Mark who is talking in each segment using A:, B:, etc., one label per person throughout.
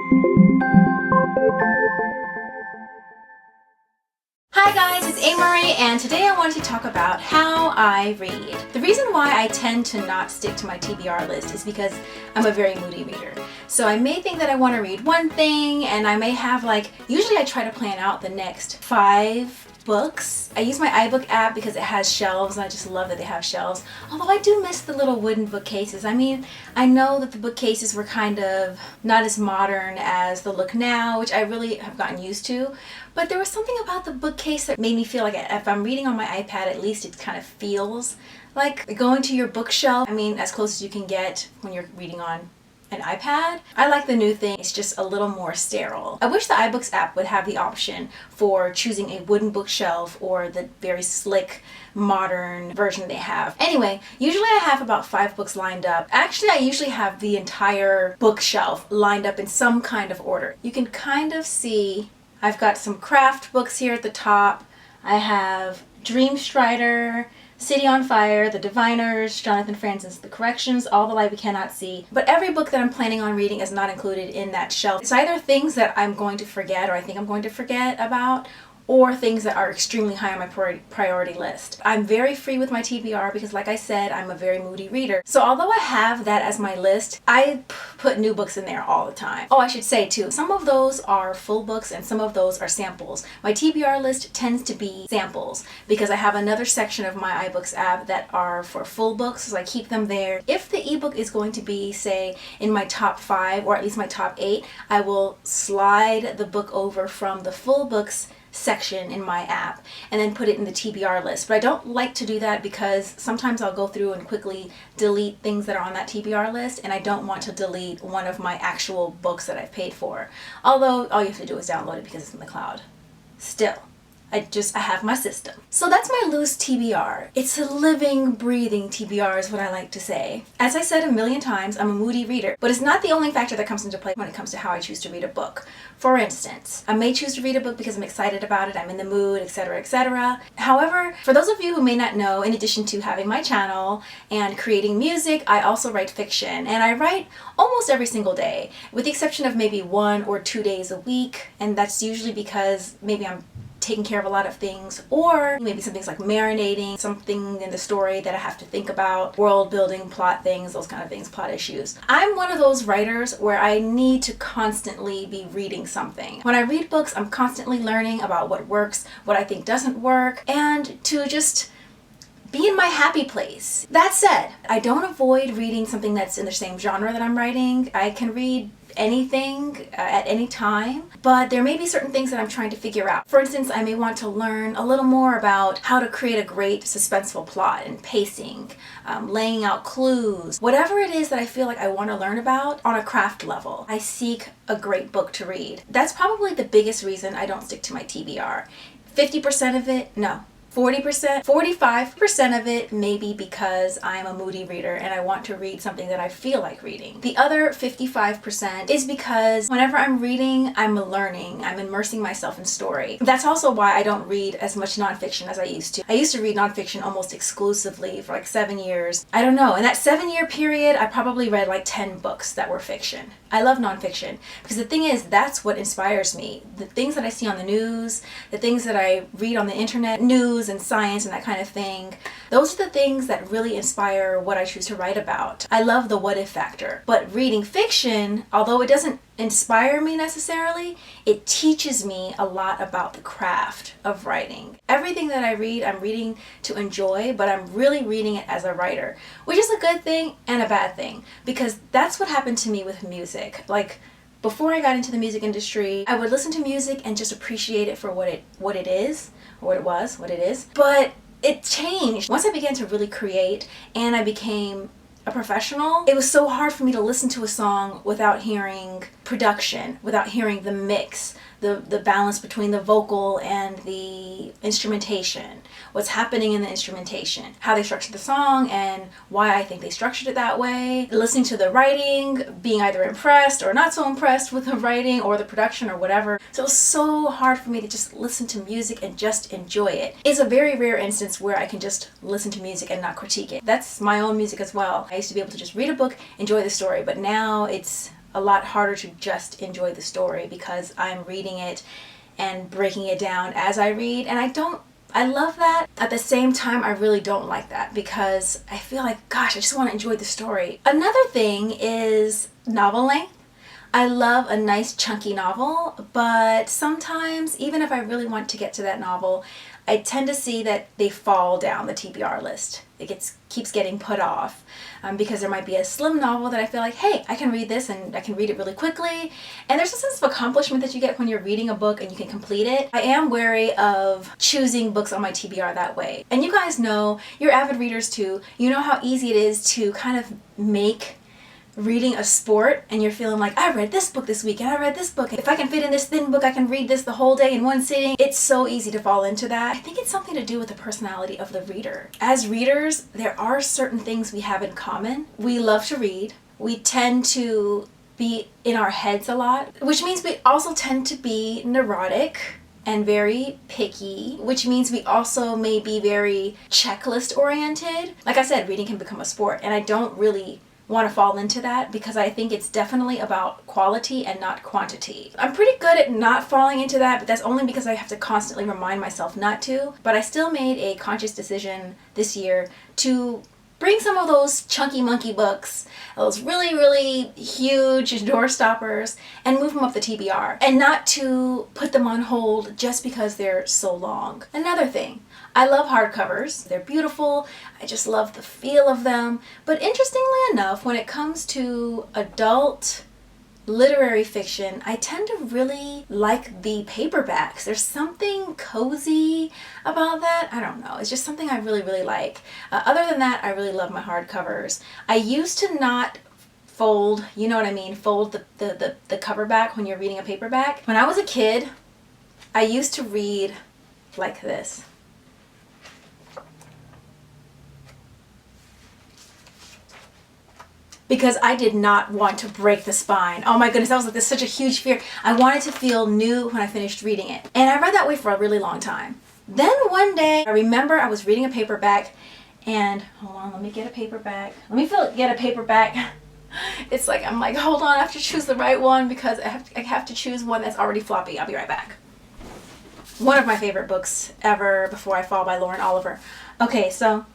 A: Hi guys, it's Amerie, and today I wanted to talk about how I read. The reason why I tend to not stick to my TBR list is because I'm a very moody reader. So I may think that I want to read one thing, and I may have usually I try to plan out the next 5 books. I use my iBook app because it has shelves, and I just love that they have shelves. Although I do miss the little wooden bookcases. I mean, I know that the bookcases were kind of not as modern as the look now, which I really have gotten used to. But there was something about the bookcase that made me feel like if I'm reading on my iPad, at least it kind of feels like going to your bookshelf. I mean, as close as you can get when you're reading on an iPad. I like the new thing. It's just a little more sterile. I wish the iBooks app would have the option for choosing a wooden bookshelf or the very slick modern version they have. Anyway, usually I have about 5 books lined up. Actually, I usually have the entire bookshelf lined up in some kind of order. You can kind of see I've got some craft books here at the top. I have Dream Strider, City on Fire, The Diviners, Jonathan Franzen's The Corrections, All the Light We Cannot See. But every book that I'm planning on reading is not included in that shelf. It's either things that I'm going to forget or I think I'm going to forget about, or things that are extremely high on my priority list. I'm very free with my TBR because, like I said, I'm a very moody reader. So although I have that as my list, I put new books in there all the time. Oh, I should say too, some of those are full books and some of those are samples. My TBR list tends to be samples because I have another section of my iBooks app that are for full books, so I keep them there. If the ebook is going to be, say, in my top 5 or at least my top 8, I will slide the book over from the full books section in my app and then put it in the TBR list. But I don't like to do that because sometimes I'll go through and quickly delete things that are on that TBR list, and I don't want to delete one of my actual books that I've paid for. Although all you have to do is download it because it's in the cloud. Still, I have my system. So that's my loose TBR. It's a living, breathing TBR is what I like to say. As I said a million times, I'm a moody reader, but it's not the only factor that comes into play when it comes to how I choose to read a book. For instance, I may choose to read a book because I'm excited about it, I'm in the mood, etc., etc. However, for those of you who may not know, in addition to having my channel and creating music, I also write fiction, and I write almost every single day, with the exception of maybe 1 or 2 days a week, and that's usually because maybe I'm taking care of a lot of things, or maybe some things like marinating, something in the story that I have to think about, world building, plot things, those kind of things, plot issues. I'm one of those writers where I need to constantly be reading something. When I read books, I'm constantly learning about what works, what I think doesn't work, and to just be in my happy place. That said, I don't avoid reading something that's in the same genre that I'm writing. I can read anything at any time, but there may be certain things that I'm trying to figure out. For instance, I may want to learn a little more about how to create a great suspenseful plot and pacing, laying out clues, whatever it is that I feel like I want to learn about on a craft level. I seek a great book to read. That's probably the biggest reason I don't stick to my TBR. 50% of it, no. 40%, 45% of it maybe because I'm a moody reader and I want to read something that I feel like reading. The other 55% is because whenever I'm reading, I'm learning, I'm immersing myself in story. That's also why I don't read as much nonfiction as I used to. I used to read nonfiction almost exclusively for 7 years. I don't know, in that 7-year period, I probably read 10 books that were fiction. I love nonfiction because the thing is, that's what inspires me. The things that I see on the news, the things that I read on the internet, news and science and that kind of thing, those are the things that really inspire what I choose to write about. I love the what if factor. But reading fiction, although it doesn't inspire me necessarily, it teaches me a lot about the craft of writing. Everything that I read, I'm reading to enjoy, but I'm really reading it as a writer, which is a good thing and a bad thing, because that's what happened to me with music. Before I got into the music industry, I would listen to music and just appreciate it for what it is, or what it is. But it changed. Once I began to really create and I became a professional, it was so hard for me to listen to a song without hearing production, without hearing the mix, the balance between the vocal and the instrumentation, what's happening in the instrumentation, how they structured the song and why I think they structured it that way, listening to the writing, being either impressed or not so impressed with the writing or the production or whatever. So it was so hard for me to just listen to music and just enjoy it. It's a very rare instance where I can just listen to music and not critique it. That's my own music as well. I used to be able to just read a book, enjoy the story, but now it's a lot harder to just enjoy the story because I'm reading it and breaking it down as I read, and I love that. At the same time, I really don't like that because I feel like, gosh, I just want to enjoy the story. Another thing is novel length. I love a nice chunky novel, but sometimes, even if I really want to get to that novel, I tend to see that they fall down the TBR list. It keeps getting put off because there might be a slim novel that I feel like, hey, I can read this and I can read it really quickly. And there's a sense of accomplishment that you get when you're reading a book and you can complete it. I am wary of choosing books on my TBR that way. And you guys know, you're avid readers too, you know how easy it is to kind of make reading a sport, and you're feeling like, I read this book this week and I read this book. If I can fit in this thin book, I can read this the whole day in one sitting. It's so easy to fall into that. I think it's something to do with the personality of the reader. As readers, there are certain things we have in common. We love to read. We tend to be in our heads a lot, which means we also tend to be neurotic and very picky, which means we also may be very checklist oriented. Like I said, reading can become a sport, and I don't really want to fall into that because I think it's definitely about quality and not quantity. I'm pretty good at not falling into that, but that's only because I have to constantly remind myself not to. But I still made a conscious decision this year to bring some of those chunky monkey books, those really, really huge door stoppers, and move them up the TBR, and not to put them on hold just because they're so long. Another thing, I love hardcovers. They're beautiful. I just love the feel of them. But interestingly enough, when it comes to adult literary fiction, I tend to really like the paperbacks. There's something cozy about that. I don't know. It's just something I really, really like. Other than that, I really love my hardcovers. I used to not fold, you know what I mean, fold the cover back when you're reading a paperback. When I was a kid, I used to read like this. Because I did not want to break the spine. Oh my goodness, that was like such a huge fear. I wanted to feel new when I finished reading it. And I read that way for a really long time. Then one day, I remember I was reading a paperback and, hold on, let me get a paperback. Let me get a paperback. It's like, I'm like, hold on, I have to choose the right one because I have to choose one that's already floppy. I'll be right back. One of my favorite books ever, Before I Fall by Lauren Oliver. Okay, so,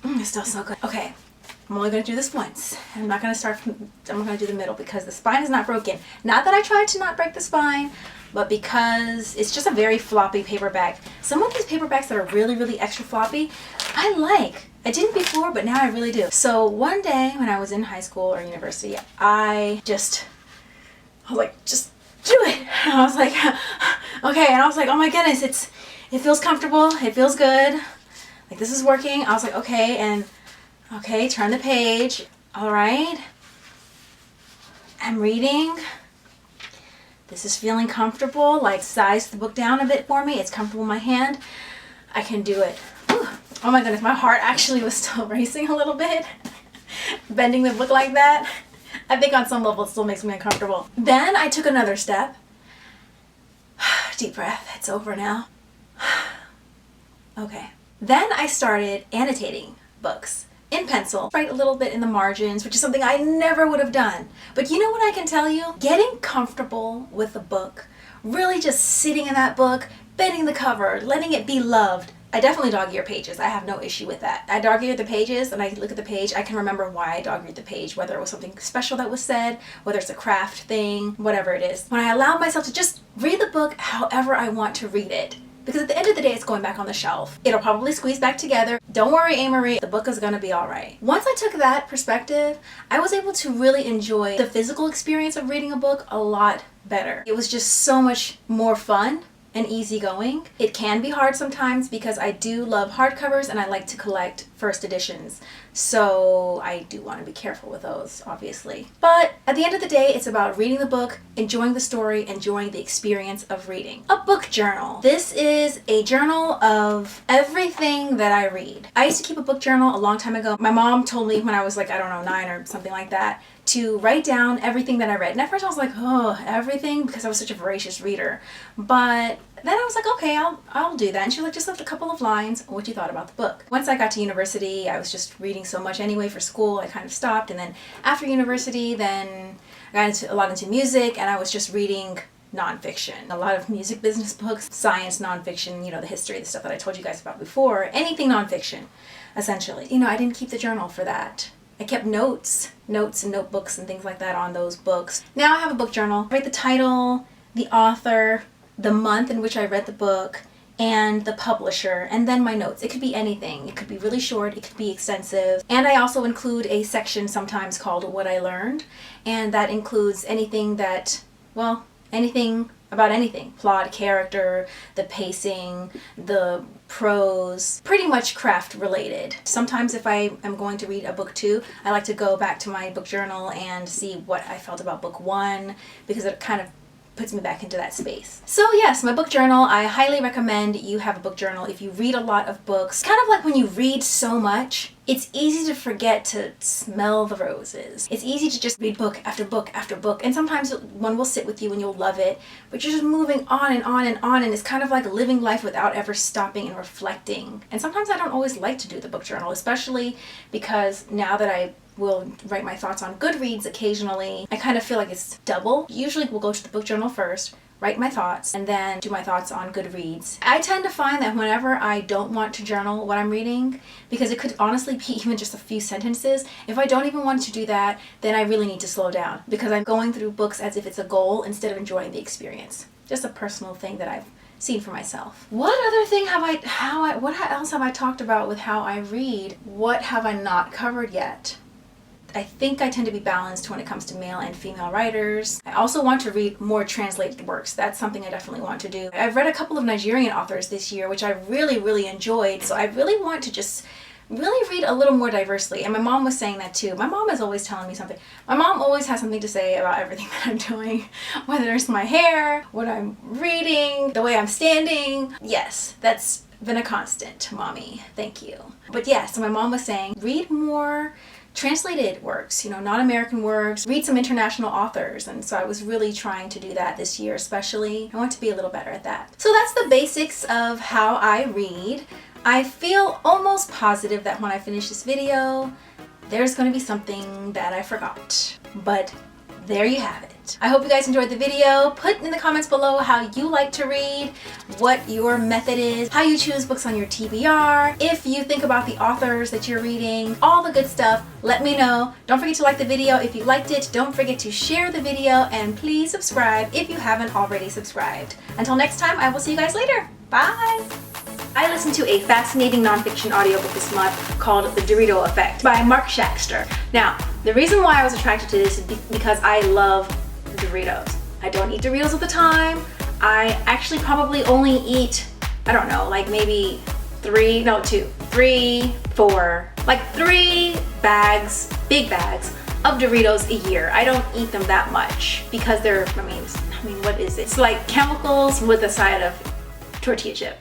A: it's still so good. Okay. I'm only going to do this once. I'm not going to I'm going to do the middle because the spine is not broken. Not that I tried to not break the spine, but because it's just a very floppy paperback. Some of these paperbacks that are really, really extra floppy, I like. I didn't before, but now I really do. So one day when I was in high school or university, I was like, just do it. And I was like, okay. And I was like, oh my goodness, it feels comfortable. It feels good. Like this is working. I was like, okay. And okay, turn the page. All right. I'm reading. This is feeling comfortable. Like size the book down a bit for me. It's comfortable in my hand. I can do it. Whew. Oh my goodness, my heart actually was still racing a little bit. Bending the book like that. I think on some level it still makes me uncomfortable. Then I took another step. Deep breath. It's over now. Okay. Then I started annotating books in pencil, write a little bit in the margins, which is something I never would have done. But you know what I can tell you? Getting comfortable with a book, really just sitting in that book, bending the cover, letting it be loved. I definitely dog-ear pages. I have no issue with that. I dog-ear the pages and I look at the page. I can remember why I dog-eared the page, whether it was something special that was said, whether it's a craft thing, whatever it is. When I allow myself to just read the book however I want to read it, because at the end of the day, it's going back on the shelf. It'll probably squeeze back together. Don't worry, Amerie, the book is going to be all right. Once I took that perspective, I was able to really enjoy the physical experience of reading a book a lot better. It was just so much more fun and easygoing. It can be hard sometimes because I do love hardcovers and I like to collect first editions. So I do want to be careful with those, obviously. But at the end of the day, it's about reading the book, enjoying the story, enjoying the experience of reading. A book journal. This is a journal of everything that I read. I used to keep a book journal a long time ago. My mom told me when I was like, I don't know, 9 or something like that, to write down everything that I read. And at first I was like, oh, everything? Because I was such a voracious reader. But then I was like, okay, I'll do that. And she was like, just left a couple of lines, what you thought about the book. Once I got to university, I was just reading so much anyway for school, I kind of stopped. And then after university, then I got a lot into music, and I was just reading nonfiction. A lot of music business books, science nonfiction, the history, the stuff that I told you guys about before, anything nonfiction, essentially. I didn't keep the journal for that. I kept notes and notebooks and things like that on those books. Now I have a book journal. I write the title, the author, the month in which I read the book, and the publisher, and then my notes. It could be anything. It could be really short, it could be extensive. And I also include a section sometimes called What I Learned, and that includes anything about anything. Plot, character, the pacing, the prose, pretty much craft related. Sometimes if I am going to read a book 2, I like to go back to my book journal and see what I felt about book 1, because it kind of puts me back into that space. So yes, my book journal, I highly recommend you have a book journal if you read a lot of books. Kind of like when you read so much, it's easy to forget to smell the roses. It's easy to just read book after book after book, and sometimes one will sit with you and you'll love it, but you're just moving on and on and on, and it's kind of like living life without ever stopping and reflecting. And sometimes I don't always like to do the book journal, especially because now that I will write my thoughts on Goodreads occasionally, I kind of feel like it's double. Usually we'll go to the book journal first, write my thoughts, and then do my thoughts on Goodreads. I tend to find that whenever I don't want to journal what I'm reading, because it could honestly be even just a few sentences, if I don't even want to do that, then I really need to slow down, because I'm going through books as if it's a goal instead of enjoying the experience. Just a personal thing that I've seen for myself. What other thing what else have I talked about with how I read? What have I not covered yet? I think I tend to be balanced when it comes to male and female writers. I also want to read more translated works. That's something I definitely want to do. I've read a couple of Nigerian authors this year, which I really enjoyed, so I really want to just really read a little more diversely. And my mom was saying that too. My mom is always telling me something. My mom always has something to say about everything that I'm doing, whether it's my hair, what I'm reading, the way I'm standing. Yes, that's been a constant, Mommy. Thank you. But yeah, so my mom was saying, read more translated works, not American works, read some international authors, and so I was really trying to do that this year especially. I want to be a little better at that. So that's the basics of how I read. I feel almost positive that when I finish this video, there's going to be something that I forgot, but there you have it. I hope you guys enjoyed the video. Put in the comments below how you like to read, what your method is, how you choose books on your TBR, if you think about the authors that you're reading, all the good stuff. Let me know. Don't forget to like the video if you liked it. Don't forget to share the video, and please subscribe if you haven't already subscribed. Until next time, I will see you guys later. Bye! I listened to a fascinating nonfiction audiobook this month called The Dorito Effect by Mark Shaxter. Now, the reason why I was attracted to this is because I love Doritos. I don't eat Doritos all the time. I actually probably only eat, I don't know, like maybe 3 bags, big bags of Doritos a year. I don't eat them that much because they're, what is it? It's like chemicals with a side of tortilla chip.